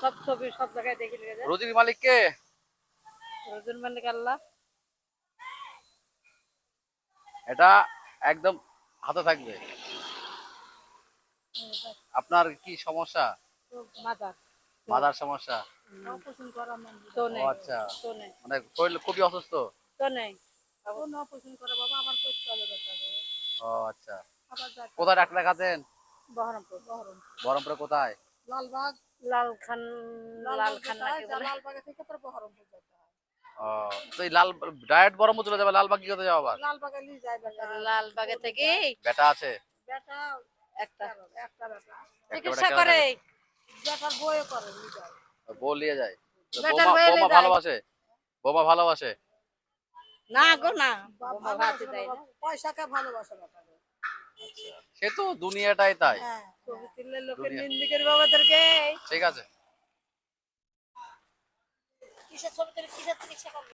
সব ছবি সব জায়গায় দেখে নিয়ে যায়। রুজির মালিক কে? রোজন মালিক আল্লাহ। এটা একদম হাতে থাকবে। আপনার কি সমস্যা? মাদার মাথার সমস্যা? অপারেশন করা তো ও নেই। আচ্ছা, তো নেই। মানে শরীর খুবই অসুস্থ। তো নেই। কোন অপারেশন করে বাবা আমার করতে হবে ব্যাটা। ও আচ্ছা, আবার যাইতে কোথায় ডাক্তার দেখাচ্ছেন? বহরমপুর বহরমপুর বহরমপুরে কোথায়? লালবাগ লালখান লালখান নাকি বলে লালবাগে থেকে পরে বহরমপুর যেতে হয়। ও, তো এই লাল ডাইরেক্ট বহরমপুর চলে যাবে, লালবাগ কি করতে যাবো আবার? লালবাগে নিয়ে যায় বেটা লালবাগে থেকে বেটা আছে? বেটা একটা একটা বেটা একটা বেটা চিকিৎসা কেন করে থাকে? বেটার বইয়ে করে নিয়ে যায় বউ নিয়ে যায়? তো বেটার বৌমা বইয়ে বৌমা নিয়ে যায় ভালোবাসে? বৌমা ভালোবাসে? না গো না বাবা ভাতে দেয় না পয়সাকে ভালোবাসে বেটা আচ্ছা, সে তো দুনিয়াটাই তাই। হ্যাঁ ছবি তুললে লোকের দুনিয়া, নিন্দিকের বাবাদেরকে ঠিক আছে। কিসের ছবি তুলে কিসের চিকিৎসা করবে